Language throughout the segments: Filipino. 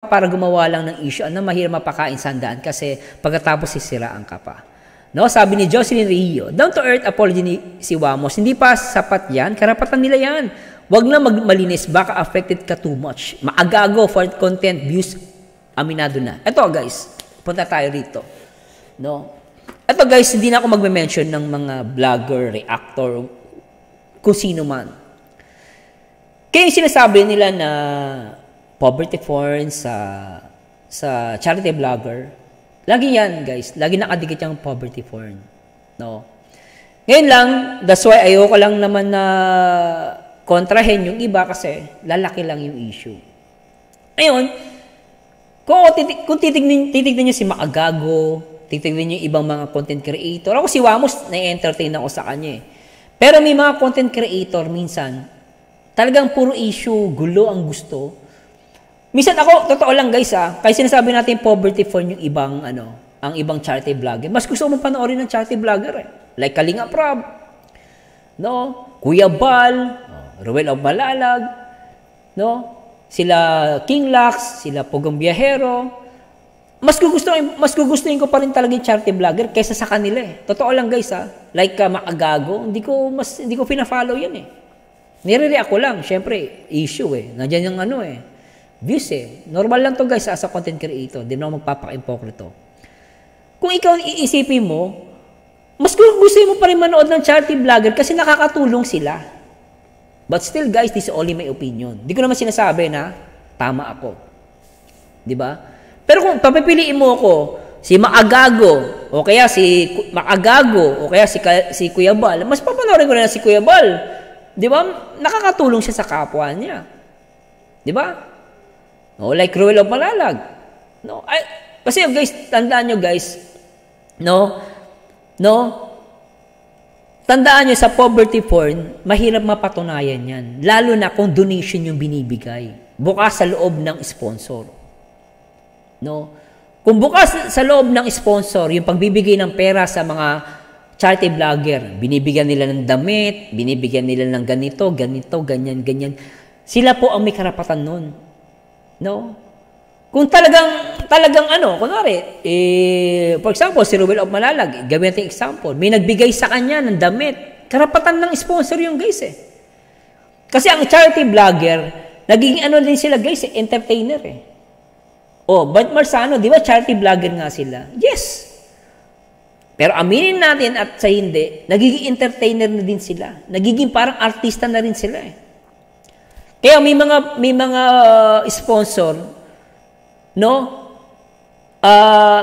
para gumawa lang ng issue na mahirap mapakain sandaan kasi pagkatapos sisiraan ka pa. No, sabi ni Jocelyn Rio, down to earth apology ni si Wamos, hindi pa sapat yan, karapatan nila yan. Wag na malinis, baka affected ka too much. Maagago for content views, aminado na. Ito guys, punta tayo rito. No? Ito guys, hindi na ako magme-mention ng mga vlogger, reactor, kung sino man. Kaya yung sinasabi nila na poverty porn sa charity vlogger, lagi yan guys, lagi nakadikit yung poverty porn. No? Ngayon lang, that's why ayoko lang naman na kontrahin yung iba kasi lalaki lang yung issue. Ngayon, kung titignan nyo si Maagago, titignan nyo yung ibang mga content creator, ako si Wamos, na-entertain ako sa kanya eh. Pero may mga content creator minsan, talagang puro issue, gulo ang gusto. Minsan ako, totoo lang guys kaya sinasabi natin poverty porn yung ibang, ang ibang charity vlogger. Mas gusto mo panoorin ng charity vlogger eh. Like Kalinga Prab, no? Kuya Bal, Ruel of Malalag, no? Sila King Lax, sila Pugong Biyahero. Mas gugustuhin ko pa rin talaga yung charity vlogger kaysa sa kanila eh. Totoo lang guys Like Maagago, hindi ko pina-follow yan eh. Nire-react ko lang, syempre, issue eh. Nandiyan yung views eh. Normal lang to guys as a content creator. Hindi na ako magpapaka-impokrito. Kung ikaw iisipin mo, mas gusto mo pa rin manood ng charity vlogger kasi nakakatulong sila. But still guys, this is only my opinion. Di ko naman sinasabi na tama ako. Di ba? Pero kung papipiliin mo ako, si Maagago, o kaya si Maagago, o kaya si Kuya Bal, mas papanoorin ko na si Kuya Bal. Di ba? Nakakatulong siya sa kapwa niya. Di ba? No, like Ruel of Malalag. No, kasi guys, tandaan nyo guys, tandaan nyo sa poverty porn, mahirap mapatunayan yan. Lalo na kung donation yung binibigay. Bukas sa loob ng sponsor. No? Kung bukas sa loob ng sponsor, yung pagbibigay ng pera sa mga charity vlogger, binibigyan nila ng damit, binibigyan nila ng ganito, ganyan, ganyan. Sila po ang may karapatan nun. No? Kung talagang kunwari, for example, si Ruel of Malalag, gawin natin example, may nagbigay sa kanya ng damit, karapatan ng sponsor yung guys eh. Kasi ang charity vlogger, naging din sila guys, entertainer eh. But Marsano, di ba charity vlogger nga sila? Yes. Pero aminin natin at sa hindi, nagiging entertainer na din sila. Nagiging parang artista na rin sila eh. Kaya may mga sponsor, no?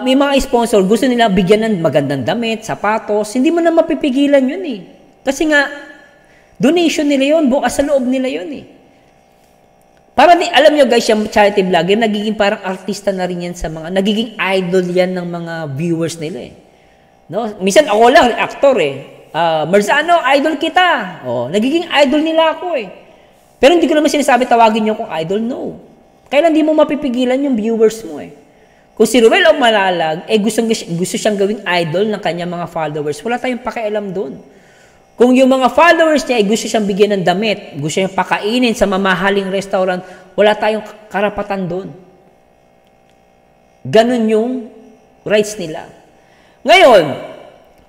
May mga sponsor, gusto nila bigyan ng magandang damit, sapatos, hindi mo na mapipigilan yun eh. Kasi nga, donation nila yun, bukas sa loob nila yun eh. Alam nyo guys, yung charity vlogger, nagiging parang artista na rin yan sa mga, nagiging idol yan ng mga viewers nila eh. No? Minsan ako lang, actor eh. Marzano, idol kita. Nagiging idol nila ako eh. Pero hindi ko naman sinasabi tawagin nyo kung idol, no. Kailan di mo mapipigilan yung viewers mo eh. Kung si Ruel o Malalag, gusto siyang gawing idol ng kanyang mga followers, wala tayong pakialam doon. Kung yung mga followers niya ay gusto siyang bigyan ng damit, gusto siyang pakainin sa mamahaling restaurant, wala tayong karapatan doon. Ganon yung rights nila. Ngayon,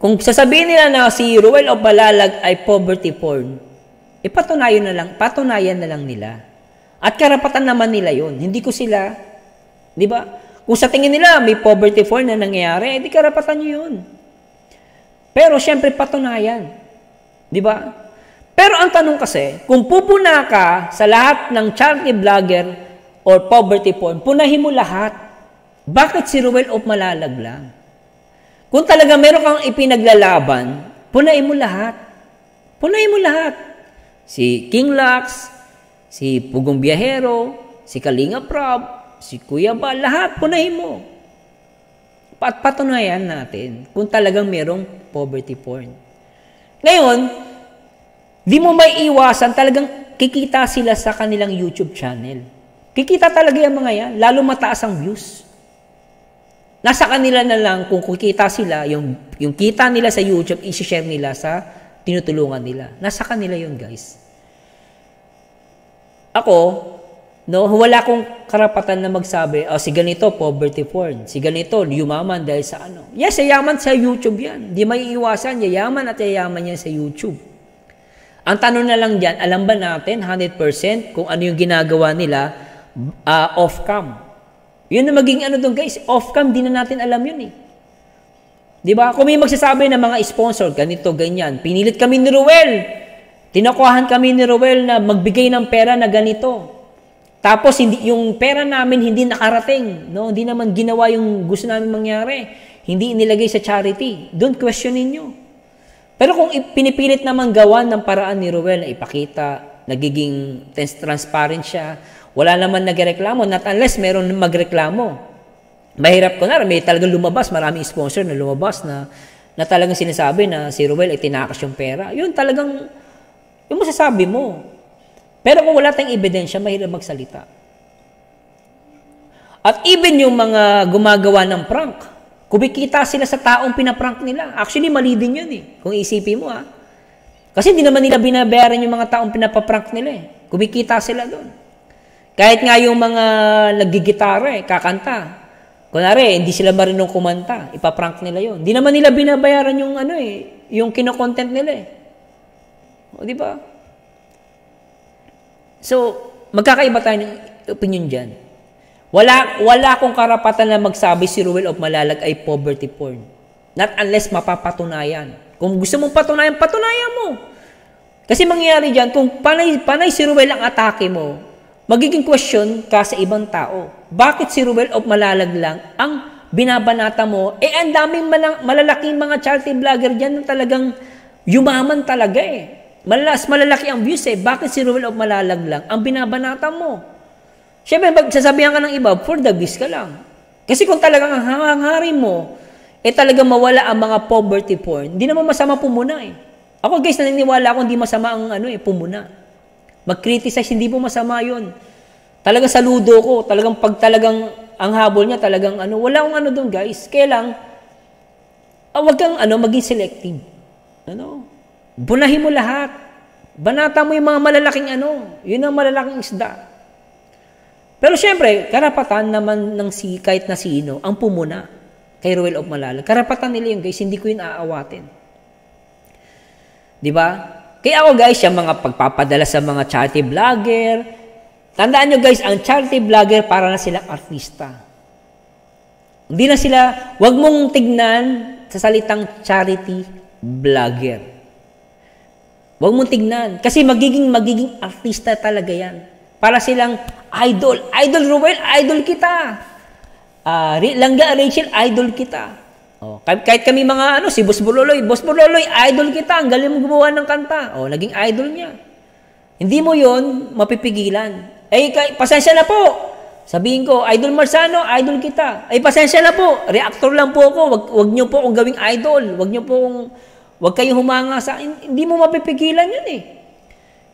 kung sasabihin nila na si Ruel o Malalag ay poverty porn, patunayan na lang nila. At karapatan naman nila yun. Hindi ko sila, di ba? Kung sa tingin nila may poverty porn na nangyayari, di karapatan nyo yun. Pero syempre patunayan. Di ba? Pero ang tanong kasi, kung pupuna ka sa lahat ng charity vlogger or poverty porn, punahin mo lahat. Bakit si Ruel of Malalag lang? Kung talaga meron kang ipinaglalaban, punahin mo lahat. Punahin mo lahat. Si King Lax, si Pugong Biyahero, si Kalinga Prab, si Kuya Bal, lahat punahin mo. At patunayan natin kung talagang merong poverty porn. Ngayon, di mo may iwasan, talagang kikita sila sa kanilang YouTube channel. Kikita talaga yung mga yan, lalo mataas ang views. Nasa kanila na lang kung kikita sila, yung kita nila sa YouTube, isi-share nila sa tinutulungan nila. Nasa kanila yun, guys. Ako, No, wala akong karapatan na magsabi, si ganito, poverty porn. Si ganito, yumaman dahil sa ano. Yes, yayaman sa YouTube yan. Di may iwasan, yayaman at yayaman yan sa YouTube. Ang tanong na lang dyan, alam ba natin 100% kung ano yung ginagawa nila off-cam? Yun na maging ano doon guys, off-cam, di na natin alam yun eh. Di ba? Kung may magsasabi ng mga sponsor, ganito, ganyan, pinilit kami ni Ruel. Tinakuhan kami ni Ruel na magbigay ng pera na ganito. Tapos hindi yung pera namin hindi nakarating, no? Hindi naman ginawa yung gusto namin mangyari. Hindi inilagay sa charity. Don't question ninyo. Pero kung pinipilit naman gawan ng paraan ni Ruel na ipakita, nagiging transparent siya, wala naman nagreklamo, not unless meron magreklamo. Mahirap ko na, may talagang lumabas, maraming sponsor na lumabas na talagang sinasabi na si Ruel ay tinakas yung pera. Yun talagang, yung masasabi mo. Pero kung wala tayong ebidensya, mahirap magsalita. At even yung mga gumagawa ng prank, kumikita sila sa taong pinaprank nila. Actually, mali din yun eh, kung isipin mo ha. Kasi hindi naman nila binabayaran yung mga taong pinapaprank nila eh. Kumikita sila doon. Kahit nga yung mga nagigitara kakanta. Kunwari, hindi sila marunong kumanta, ipaprank nila yun. Hindi naman nila binabayaran yung yung kino-content nila eh. O, di ba? So, magkakaiba tayo ng opinion dyan. Wala akong karapatan na magsabi si Ruel of Malalag ay poverty porn. Not unless mapapatunayan. Kung gusto mong patunayan, patunayan mo. Kasi mangyayari dyan, kung panay si Ruel ang atake mo, magiging question ka sa ibang tao. Bakit si Ruel of Malalag lang ang binabanata mo? Ang daming malalaking mga charity vlogger dyan na talagang yumaman talaga eh. Malalaki ang views eh. Bakit si Ruel of Malalag lang ang binabanata mo? Siyempre, sasabihan ka ng iba, for the views ka lang. Kasi kung talagang ang hangarin mo, talagang mawala ang mga poverty porn, hindi naman masama pumuna eh. Ako guys, naniniwala ako hindi masama ang pumuna. Mag-criticize, hindi po masama yun. Talagang saludo ko, talagang pag talagang ang habol niya, talagang wala akong doon guys. Kaya lang, wag kang maging selective. Bunahin mo lahat. Banata mo yung mga malalaking yun ang malalaking isda. Pero syempre, karapatan naman ng kahit na sino ang pumuna kay Ruel of Malalag. Karapatan nila yun guys, hindi ko yun aawatin. Di ba? Kaya ako guys, yung mga pagpapadala sa mga charity vlogger, tandaan nyo guys, ang charity vlogger para na silang artista. Hindi na sila, wag mong tignan sa salitang charity vlogger. Huwag mong tignan. Kasi magiging artista talaga yan. Para silang idol. Idol Ruel, idol kita. Langga Rachel, idol kita. Kahit kami mga si Boss Bololoy, idol kita. Ang galing mo gumawa ng kanta. Naging idol niya. Hindi mo yon mapipigilan. Pasensya na po. Sabihin ko, Idol Marzano, idol kita. Pasensya na po. Reactor lang po ako. Wag niyo po akong gawing idol. Wag kayong humanga sa akin. Hindi mo mapipigilan yun eh.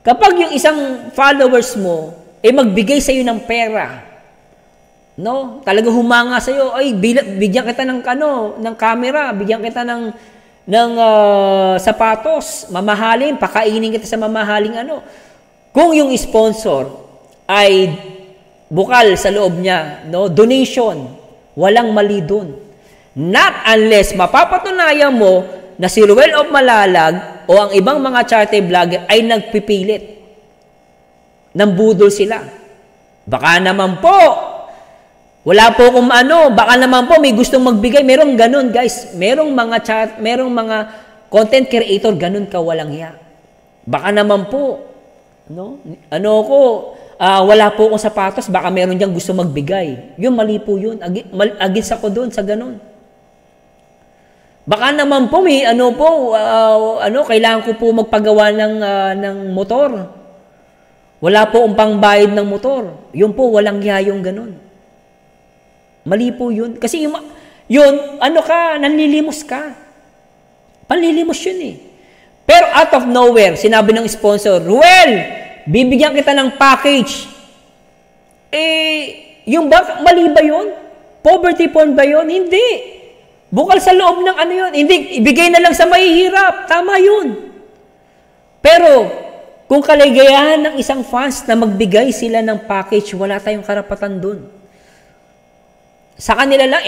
Kapag yung isang followers mo, magbigay sa'yo ng pera, no? Talagang humanga sa'yo, bigyan kita ng camera, bigyan kita ng sapatos, mamahalin, pakainin kita sa mamahaling Kung yung sponsor ay bukal sa loob niya, no? Donation, walang mali dun. Not unless mapapatunayan mo na si Ruel of Malalag o ang ibang mga charity vlogger ay nagpipilit. Nambudol sila. Baka naman po, wala po kung baka naman po may gustong magbigay. Merong ganun, guys. Merong mga content creator, ganun ka walang hiya. Baka naman po, wala po akong sapatos, baka meron diyang gusto magbigay. Yun, mali po yun. Against ako doon sa ganun. Baka naman po may kailangan ko po magpagawa ng motor. Wala po ang pangbayad ng motor. Yun po, walang hiya yung ganun. Mali po yun. Kasi nanlilimos ka. Panlilimos yun eh. Pero out of nowhere, sinabi ng sponsor, Ruel, bibigyan kita ng package. Mali ba yun? Poverty porn ba yun? Hindi. Bukal sa loob ng yun. Hindi, ibigay na lang sa mahihirap. Tama yun. Pero, Kung kaligayahan ng isang fans na magbigay sila ng package, wala tayong karapatan dun. Sa kanila lang,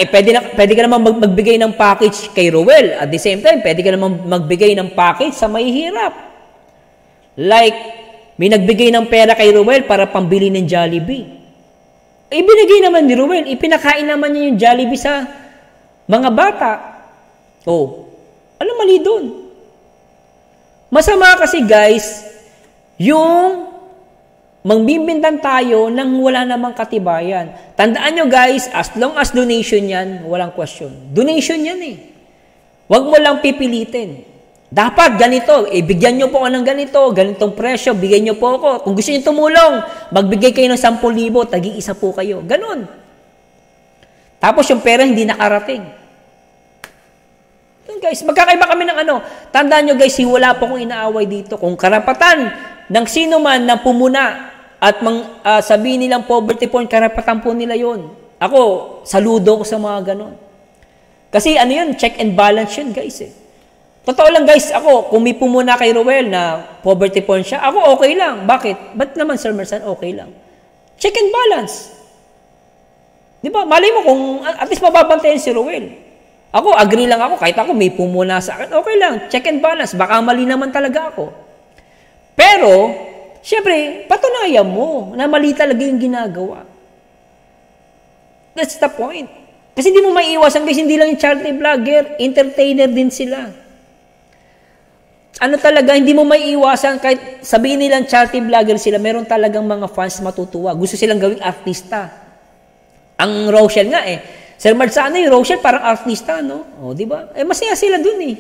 pwede ka naman magbigay ng package kay Ruel. At the same time, pwede ka naman magbigay ng package sa mahihirap. Like, may nagbigay ng pera kay Ruel para pambili ng Jollibee. Ibinigay naman ni Ruel, ipinakain naman niya yung Jollibee sa mga bata. Oh, ano mali dun? Masama kasi guys, yung mangbibintan tayo nang wala namang katibayan. Tandaan nyo guys, as long as donation yan, walang question. Donation yan eh. Huwag mo lang pipilitin. Dapat ganito, bigyan nyo po ako ng ganito, ganitong presyo, bigyan nyo po ako. Kung gusto nyo tumulong, magbigay kayo ng 10,000, tagi-isa po kayo. Ganon. Tapos yung pera hindi nakarating. Yun guys, magkakaiba kami ng ano. Tandaan nyo guys, wala po akong inaaway dito. Kung karapatan ng sino man na pumuna at sabihin nilang poverty porn, karapatan po nila yon. Ako, saludo ko sa mga ganon. Kasi ano yun, check and balance yun guys eh. Totoo lang guys, ako, kung may pumuna kay Ruel na poverty porn siya, ako okay lang. Bakit? Ba't naman Sir Mersan okay lang? Check and balance. Di ba? Malay mo kung at least mababantayan si Ruel. Ako, agree lang ako. Kahit ako may pumuna sa akin, okay lang. Check and balance. Baka mali naman talaga ako. Pero, syempre, patunayan mo na mali talaga yung ginagawa. That's the point. Kasi hindi mo maiiwasan guys, hindi lang yung charity vlogger, entertainer din sila. Ano talaga, hindi mo maiiwasan kahit sabihin nilang charity vlogger sila, meron talagang mga fans matutuwa. Gusto silang gawing artista. Ang Rochelle nga eh. Sir Mard, sana yung Rochelle parang artista, no? O, di ba? Masaya sila dun eh.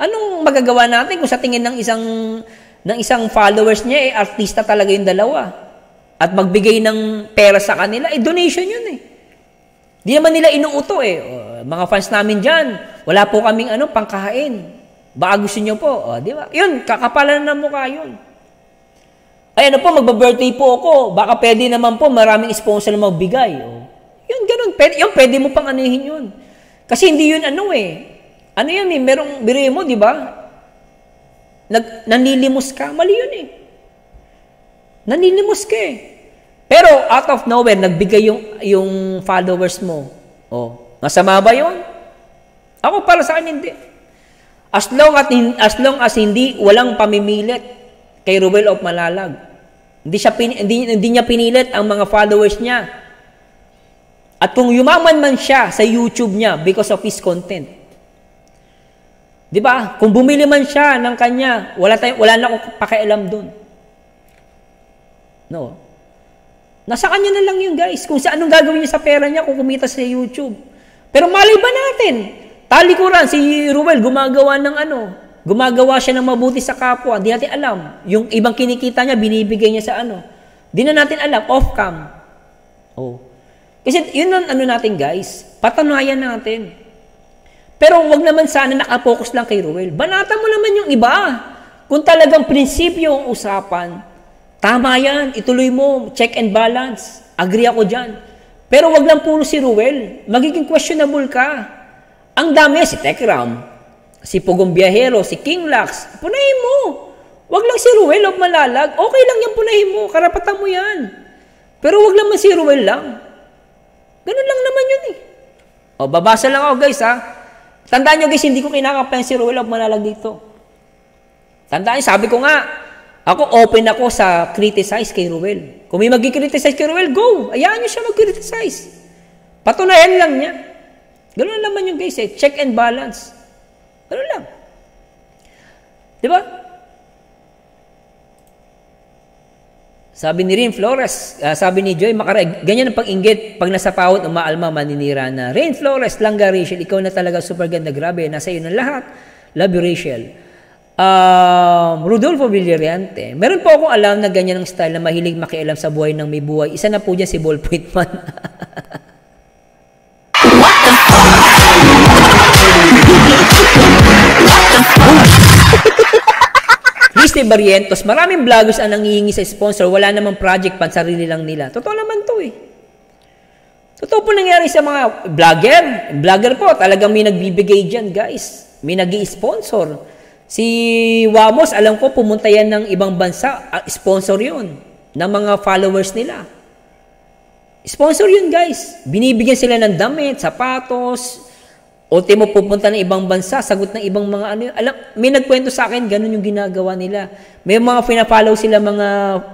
Anong magagawa natin kung sa tingin ng isang followers niya, artista talaga yung dalawa. At magbigay ng pera sa kanila, donation yun eh. Di naman nila inuuto eh. Mga fans namin dyan, wala po kaming pangkain. Baka gusto nyo po, di ba? Yun, kakapalan na mukha yun. Ay ano po, magba-birthday po ako. Baka pwede naman po, maraming sponsor na magbigay. Yun, ganun. Pwede mo pang anuhin yun. Kasi hindi yun Ano yun eh, merong, biruin mo, di ba? Nanlilimos ka, mali yun eh. Nanlilimos ka eh. Pero out of nowhere, nagbigay yung followers mo. Masama ba yun? Ako para sa akin, hindi. As long as hindi walang pamimilit kay Ruel of Malalag. Hindi niya pinilit ang mga followers niya. At kung yumaman man siya sa YouTube niya because of his content. 'Di ba? Kung bumili man siya ng kanya, wala na akong pakialam doon. No. Nasa kanya na lang yun, guys. Kung anong gagawin niya sa pera niya kung kumita sa YouTube. Pero malay ba natin? Talikuran, si Ruel, gumagawa siya ng mabuti sa kapwa. Di natin alam. Yung ibang kinikita niya, binibigay niya sa Di na natin alam, off-cam. Kasi yun ang natin, guys. Patunayan natin. Pero wag naman sana nakapokus lang kay Ruel. Banatan mo naman yung iba. Kung talagang prinsipyo ang usapan, tama yan, ituloy mo, check and balance. Agree ako dyan. Pero wag lang puro si Ruel. Magiging questionable ka. Ang dami, si Tekram, si Pugong Biyahero, si King Lax, punahin mo. Wag lang si Ruel of Malalag. Okay lang yan, punahin mo. Karapatan mo yan. Pero wag lang si Ruel lang. Ganun lang naman yun eh. Babasa lang ako guys ha. Tandaan nyo guys, hindi ko kinakampayan si Ruel of Malalag dito. Tandaan nyo, sabi ko nga, ako open ako sa criticize kay Ruel. Kung may mag-criticize kay Ruel, go. Ayaan nyo siya mag-criticize. Patunayan lang niya. Ganun naman yung guys eh. Check and balance. Ganun lang. Diba? Sabi ni Rain Flores, sabi ni Joy Macaray, ganyan ang pag-inggit. Pag nasa pawot, umaalma, maninira na. Rain Flores, Langga Rachel, ikaw na talaga super ganda. Grabe, nasa iyo ng lahat. Love you, Rachel. Rodolfo Villariante, meron po akong alam na ganyan ang style na mahilig makialam sa buhay ng may buhay. Isa na po dyan si Ballpoint Man. Christy Barrientos, maraming vloggers ang nangihingi sa sponsor, wala namang project pan sarili lang nila. Totoo naman to eh. Totoo po nangyari sa mga vlogger. Vlogger po, talagang may nagbibigay dyan guys. May nag-i-sponsor Si Wamos, alam ko, pumunta yan ng ibang bansa. Sponsor yun ng mga followers nila. Sponsor yun, guys. Binibigyan sila ng damit, sapatos. Ultimo, pupunta ng ibang bansa, sagot ng ibang mga ano. Alam, may nagkwento sa akin, ganun yung ginagawa nila. May mga pinafollow sila mga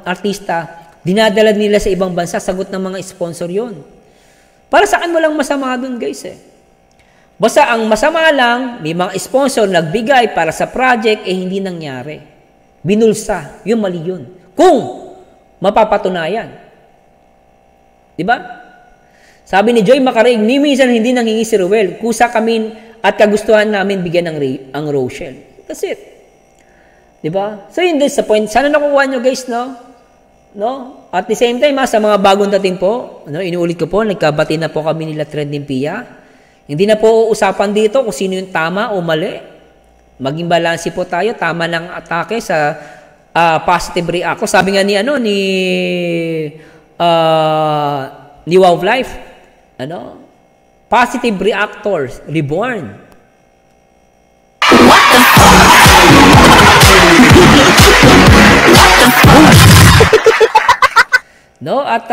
artista, dinadala nila sa ibang bansa, sagot ng mga sponsor yun. Para sa akin, walang masama dun, guys, Basta ang masama lang, may mga sponsor nagbigay para sa project, hindi nangyari. Binulsa. Yung mali yun. Kung mapapatunayan. Diba? Sabi ni Joy Macarig, ni minsan hindi nanghingi si Ruel. Kusa kami at kagustuhan namin bigyan ang Rochelle. That's it. Diba? So yun din sa point. Sana nakukuha nyo guys, no? At the same time, sa mga bagong dating po, inuulit ko po, nagkabati na po kami nila Trending Pia. Hindi na po usapan dito kung sino yung tama o mali. Maging balanse po tayo, tama ng atake sa positive react. Sabi nga ni Wow Life, positive reactors reborn. What the fuck? At